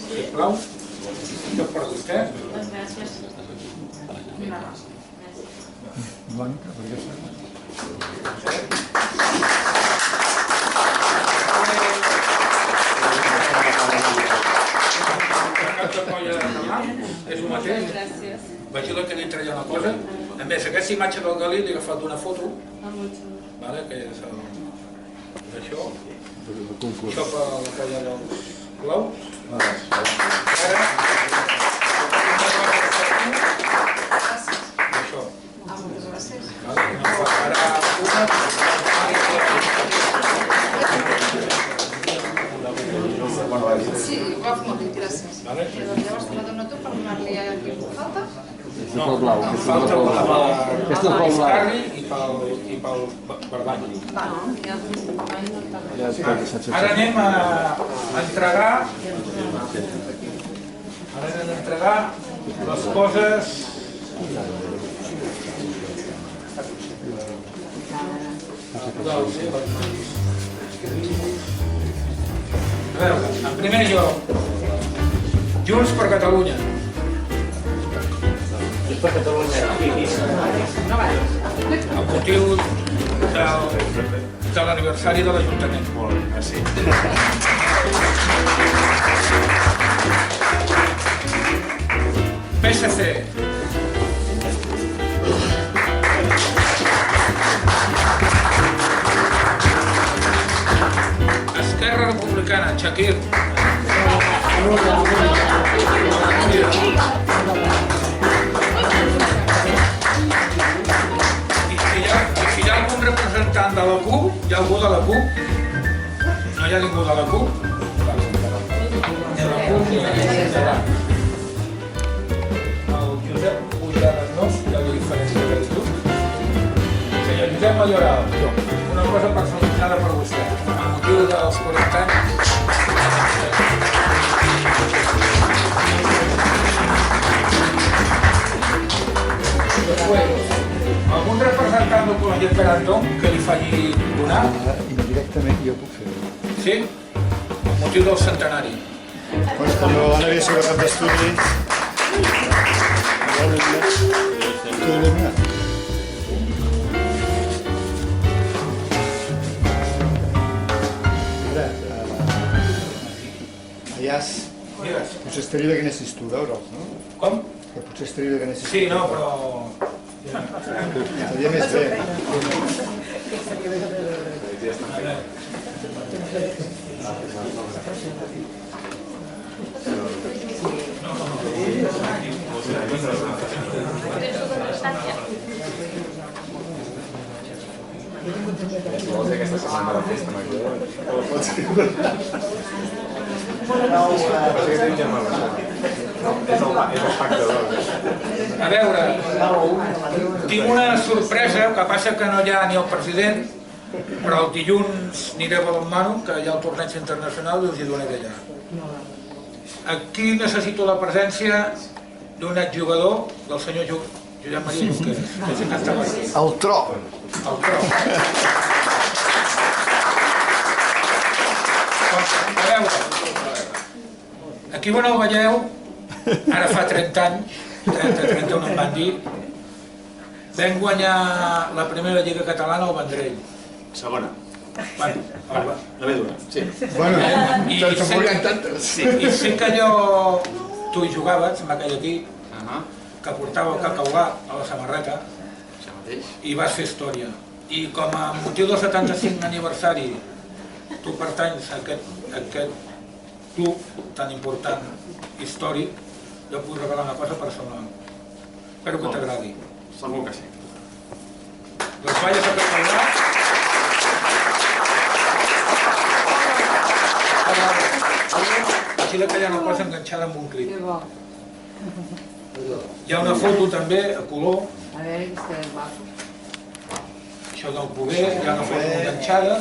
Sisplau, això per vostè. Gràcies. Blanca, perquè és el mateix. Vigila que dintre hi ha una cosa. A més, aquesta imatge del Galí l'he agafat d'una foto, que és això. Això per la colla dels claus. Ara, això. Ara, Sí, ho va molt bé, gràcies. Llavors te la dono tu per donar-li a qui falta? no, em falta per l'Escarri i pel Barbany. Ara anem a entregar les coses a veure, en primer lloc, Junts per Catalunya. Junts per Catalunya. Amb motiu de l'aniversari de l'Ajuntament. Molt bé, merci. PSC. Esquerra Republicana, Chakir. Si hi ha algun representant de la CUP, hi ha algú de la CUP? No hi ha ningú de la CUP? Ni de la CUP ni de la CUP. El Josep Puigdemont no, ja li diferenciaré de tu. Senyor Josep Mayoral, una cosa personalitzada per vostè. Amb motiu dels 40 anys, algun representant del Col·legi Perantó que li faci donar? Indirectament jo puc fer-ho. Sí? Amb motiu del centenari. Bueno, com van haver sigut cap d'estudis... Allà potser estaria bé que anessis tu a veure'ls, no? Com? Que potser estaria bé que anessis tu. Sí, no, però... Estaria més bé. Vols dir aquesta setmana de la festa major? O pots escriure? És el pacte d'or. A veure, tinc una sorpresa, que passa que no hi ha ni el president, però el dilluns aniré a Balonmano, que hi ha el torneig internacional, i us hi donaré allà. Aquí necessito la presència d'un exjugador del senyor Josep Maria Junqueras, que se cantava aquí. El tro. El tro. A veure, aquí on el veieu, ara fa 30 anys, 31 em van dir, vam guanyar la primera Lliga Catalana al Vendrell. Segona. Bueno, La ve dura, sí. Bueno, i tampoc hi ha tantes. sé que allò tu hi jugaves, amb aquell equip, que portava el cacaulà a la samarreta, Això mateix. i vas fer història. I com a motiu del 75 aniversari tu pertanys a aquest club tan important, històric, jo puc regalar una cosa personal. Espero que t'agradi. Segur que sí. Les valles a cacaulà. Aquí que hi ha una cosa enganxada amb un clip. Hi ha una foto també a color. A veure, vostè és guapo. Això del poder, hi ha una foto enganxada.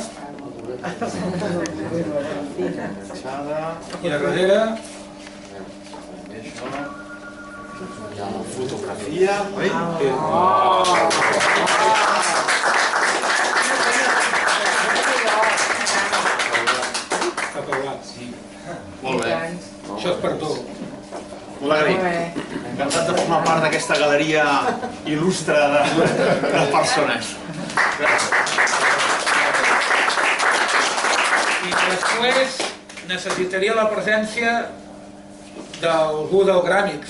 I a darrere Hi ha la fotografia. és per tu. Molt agraït. Encantat de formar part d'aquesta galeria il·lustre de persones. I després necessitaria la presència d'algú del Gràmix.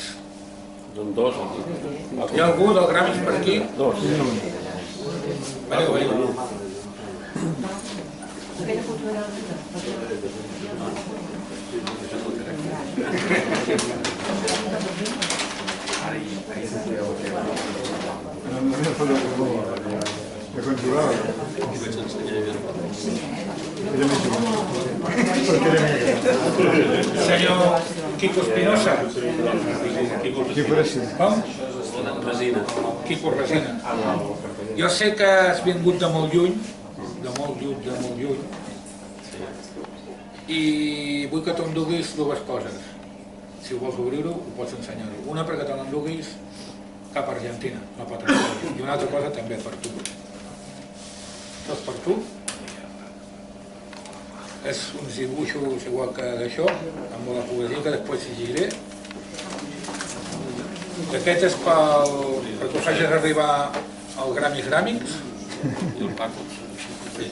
Són dos aquí. Hi ha algú del Gràmix per aquí? Dos. Veniu. De conjugada. Senyor Quico Espinosa. Quico Resina. Com? Resina. Quico Resina. Jo sé que has vingut de molt lluny, i vull que t'enduguis dues coses. Si vols obrir-ho, ho pots ensenyar-ho. Una perquè te l'enduguis cap a Argentina, la Patagònia, i una altra cosa també per tu. Això és per tu. És uns dibuixos igual que d'això, amb la poesia que després llegiré. Aquest és perquè ho facis arribar al Gràmix. I el Paco.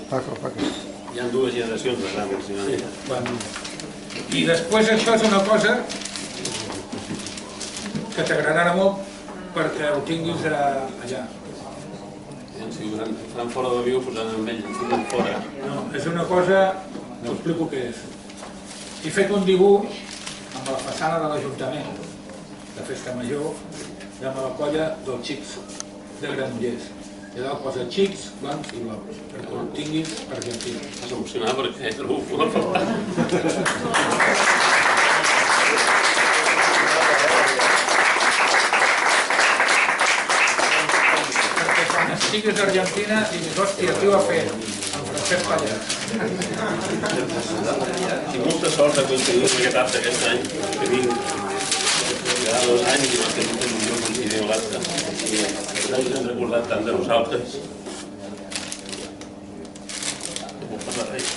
Paco. Hi ha dues generacions de Gràmix. Bueno. I després això és una cosa que t'agradarà molt perquè ho tinguis allà. Si ho faran fora de l'avió, posaran amb ell, ens tindran fora. No, és una cosa, t'ho explico què és. He fet un dibuix amb la façana de l'Ajuntament de Festa Major de la colla dels xics de Granollers. I allà posa xics, blancs i blaus, perquè ho tinguis per Argentina. Estàs emocionat perquè trobo una falta. Estigues a Argentina i dius, hòstia, qui ho ha fet? El Francesc Pallàs. Tinc molta sort de coincidir amb aquest acte aquest any, que vinc cada 2 anys i m'ha tingut un millor coincidir amb l'acte. I ens hem recordat tant de nosaltres. No puc parlar res.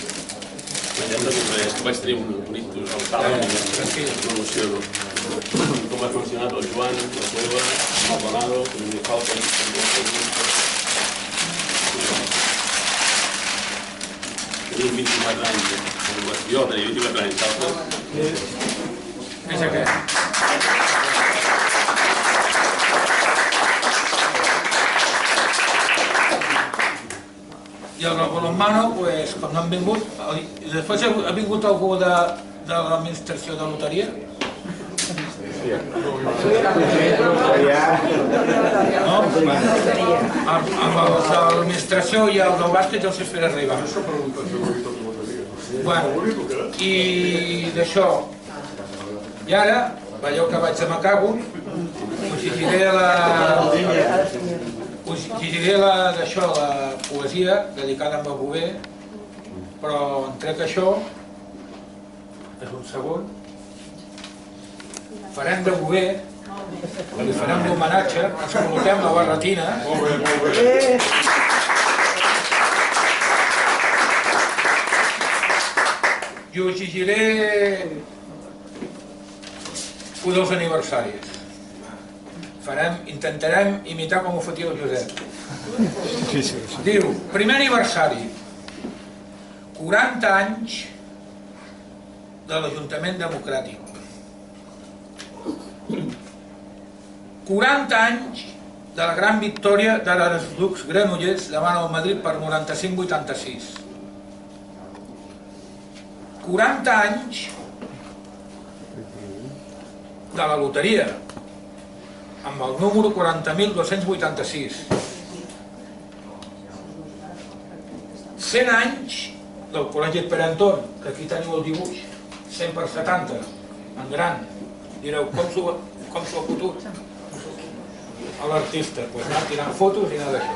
Hem de comprar, és que vaig tenir un ictus al tal i m'emociono. Com ha funcionat el Joan, la Cueva, el Bonado, com li falta, tenim 24 anys, jo tenia 24 anys, altres. És aquest. I el balonmano, com no han vingut, i després ha vingut algú de l'administració de loteria? No? Amb els de l'administració i el del bàsquet els faré arribar. I d'això, i ara, veieu que vaig de Macabo, us llegiré la poesia dedicada a Bové, però en trec això, és un segon, farem de Bové, li farem l'homenatge, ens col·loquem la barretina. I us llegiré un dels aniversaris. Intentarem imitar com ho faria el Josep. Diu, primer aniversari, 40 anys de l'Ajuntament Democràtic. 40 anys de la gran victòria de les Dux Granollers davant el Madrid per 95-86. 40 anys de la loteria, amb el número 40.286. 100 anys del Col·legi Pere Anton, que aquí teniu el dibuix, 100 per 70, en gran. Direu, com s'ho ha fotut? A l'artista, doncs anar tirant fotos i anar d'això.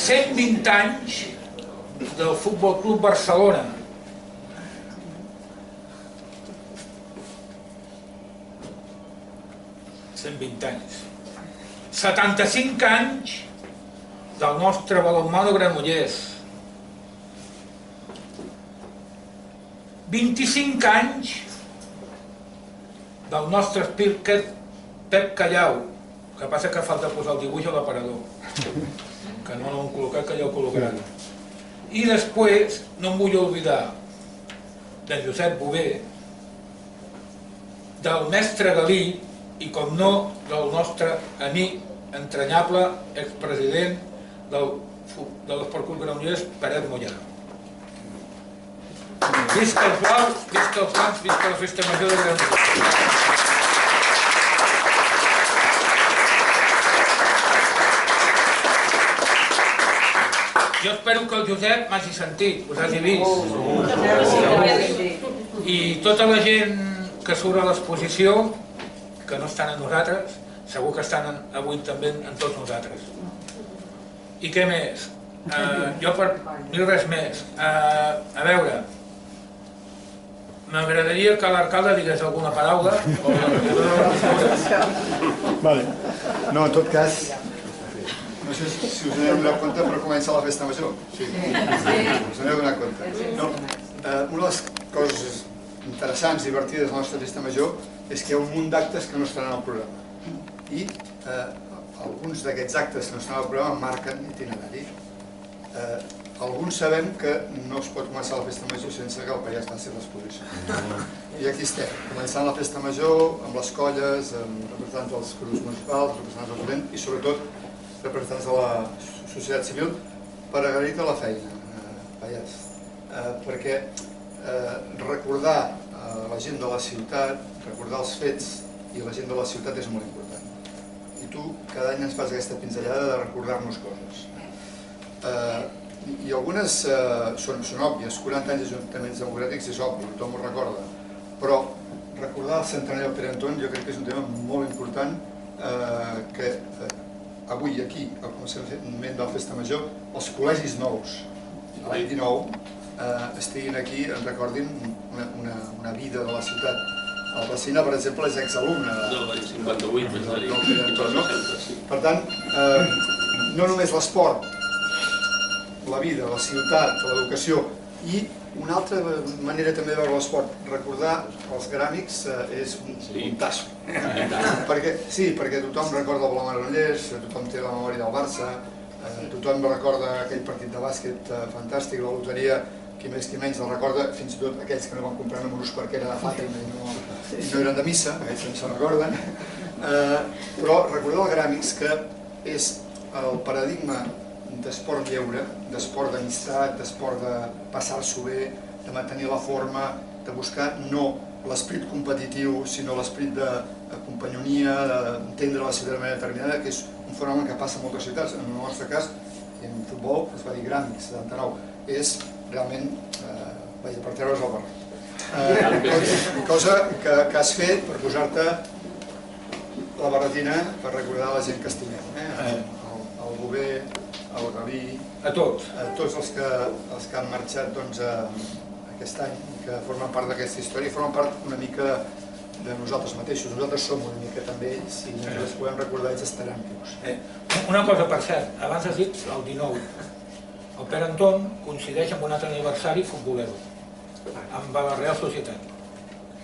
120 anys del Futbol Club Barcelona. anys. 75 anys del nostre balonmano Granollers. 25 anys del nostre Pep Callau, que passa que falta posar el dibuix a l'aparador, que no l'hem col·locat, que ja ho col·locaran. I després no em vull oblidar de Josep Bové, del mestre Galí i, com no, del nostre amic entranyable expresident de l'Esport Club Granollers, Peret Mollà. Visca els blaus, visca els blancs, visca la festa major de Granollers. Jo espero que el Josep m'hagi sentit, us hagi vist. I tota la gent que surt a l'exposició, que no estan amb nosaltres, segur que estan avui també amb tots nosaltres. I què més? Jo per dir res més. A veure, m'agradaria que l'alcalde digués alguna paraula. Vale. No, en tot cas, no sé si us n'heu donat compte, però comença la festa major. Sí. Us n'heu donat compte. No, una de les coses interessants i divertides de la nostra festa major és que hi ha un munt d'actes que no estaran al programa. I alguns d'aquests actes que no estan al programa marquen itinerari. Alguns sabem que no es pot començar la festa major sense que el país faci l'exposició. I aquí estem, començant la festa major amb les colles, amb representants dels grups municipals, representants del jovent i sobretot representants de la societat civil per agrair-te la feina, Pallars, perquè recordar la gent de la ciutat, recordar els fets i la gent de la ciutat és molt important. I tu cada any ens fas aquesta pinzellada de recordar-nos coses. I algunes són òbvies, 40 anys d'ajuntaments democràtics és òbvi, tothom ho recorda, però recordar el centenari del Pere Anton jo crec que és un tema molt important que avui aquí, al començament de la festa major, els col·legis nous, l'any 19, estiguin aquí, en recordin una vida de la ciutat. El Bacina, per exemple, és exalumne del 58, és a dir, per tant, no només l'esport, la vida, la ciutat, l'educació i una altra manera també de veure l'esport, recordar els gràmics és un tasso. Sí, perquè tothom recorda el Blau Granollers, tothom té la memòria del Barça, tothom recorda aquell partit de bàsquet fantàstic, la loteria, qui més qui menys el recorda, fins i tot aquells que no van comprar números perquè era de Fàtima i no eren de missa, aquells no se'n recorden. Però recordar el gràmics, que és el paradigma d'esport lleure, d'esport d'amistat, d'esport de passar-s'ho bé, de mantenir la forma, de buscar no l'esprit competitiu, sinó l'esprit de companyonia, d'entendre la ciutat de manera determinada, que és un fenomen que passa a moltes ciutats. En el nostre cas, en futbol, es va dir Gràmics, 79, és realment, per treure's el barret. Cosa que has fet per posar-te la barretina per recordar la gent que estimem. El Bové, el Galí, a tots els que han marxat aquest any, que formen part d'aquesta història, formen part una mica de nosaltres mateixos. Nosaltres som una mica també ells i mentre els podem recordar ells estaran vius. Una cosa, per cert, abans has dit el 19. El Pere Anton coincideix amb un altre aniversari futbolero, amb la Real Societat.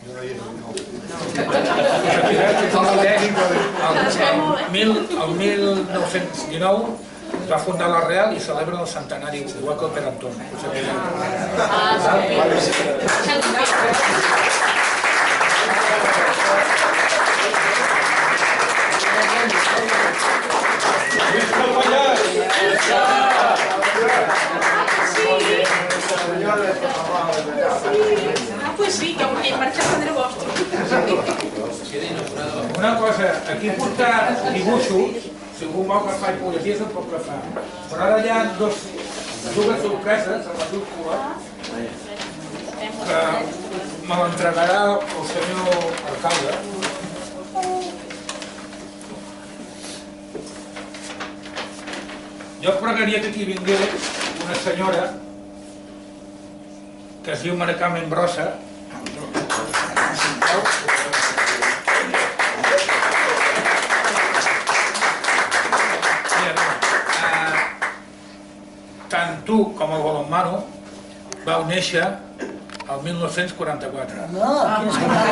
Jo no hi era el 1919 es va fundar la Real i celebra el centenari, igual que el Pere Anton. Pues sí, que aunque marxat de vostre. Una cosa, aquí he portat dibuixos, si algú vol que faci poesia se'n pot agafar. Però ara hi ha dues sorpreses a majúscula que me l'entregarà el senyor alcalde. Jo pregaria que aquí vingués una senyora que es diu Mare Carmen Brossa. Tant tu com el balonmano vau néixer el 1944. No, quines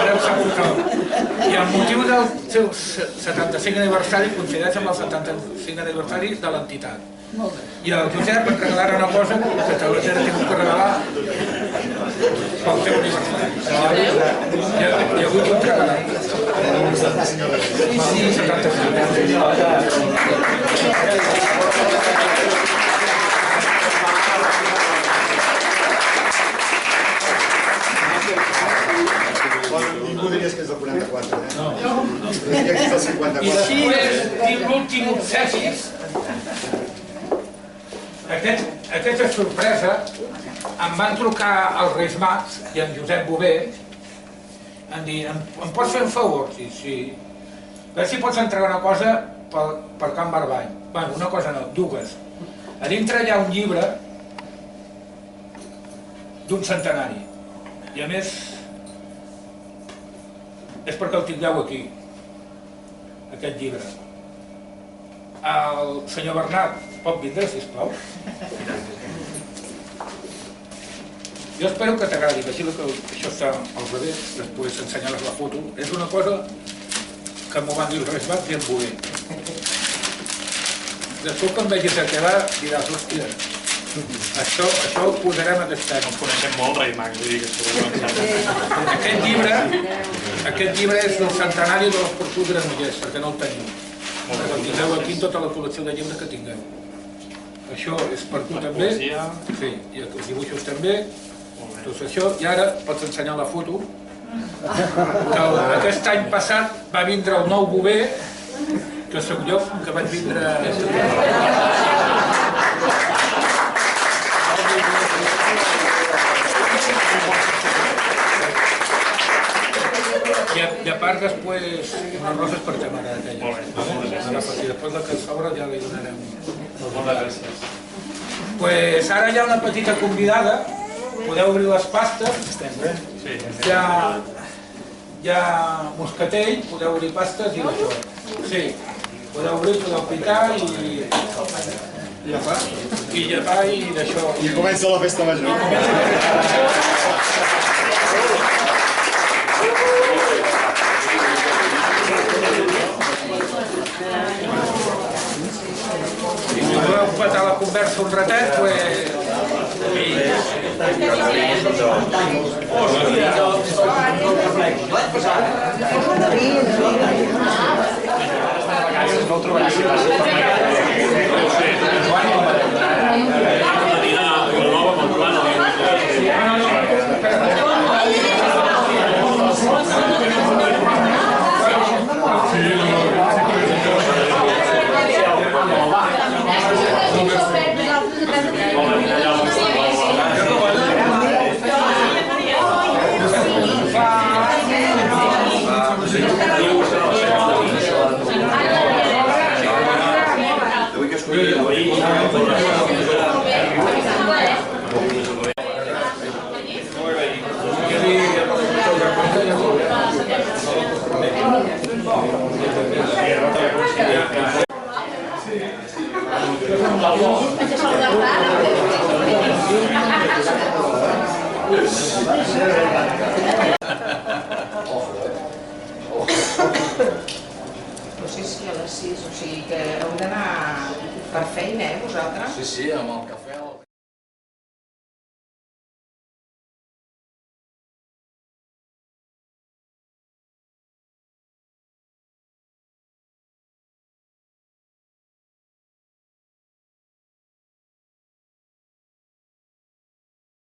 Ara ho sap tothom. I el motiu del seu 75 aniversari coincideix amb el 75 aniversari de l'entitat. I el Josep ens regalarà una cosa que t'hauria tingut que regalar pel teu aniversari. I avui t'ho regalarà. Sí, 75. Ningú diries que és del 44, eh? No. Diria que és del 54. I després tinc l'últim obsequis. Aquesta sorpresa, em van trucar els Reis Mags i en Josep Bové, em dir, em pots fer un favor? Sí. A veure si pots entregar una cosa per Can Barbany. Bueno, una cosa no, dues. A dintre hi ha un llibre d'un centenari. I a més, és perquè el tingueu aquí, aquest llibre. El senyor Bernat pot vindre, sisplau? Jo espero que t'agradi, que això està al revés, després ensenyar-les la foto. És una cosa que m'ho van dir els Reis Mags i em voler. Després que em vegis a quedar, diràs, hòstia, això ho posarem aquest any. Ens coneixem molt, Reis Mags, vull dir que això Aquest llibre és del centenari de les Portugues de Granollers, perquè no el tenim. Perquè el tingueu aquí en tota la col·lecció de llibres que tingueu. Això és per tu també. Sí, i els dibuixos també. Doncs això, i ara pots ensenyar la foto. Aquest any passat va vindre el nou Bové, que sóc jo, que vaig vindre... I a part després unes roses per ta mare d'aquella. I després la que sobra ja li donarem. Moltes gràcies. Pues ara hi ha una petita convidada, podeu obrir les pastes, hi ha moscatell, podeu obrir pastes i això. Sí, podeu obrir, podeu picar i llepar i d'això. I comença la festa major. Si voleu petar la conversa un ratet, pues... No ho trobaràs si vas No sé si a les 6, o sigui que heu d'anar per feina, vosaltres? Sí, amb el cafè.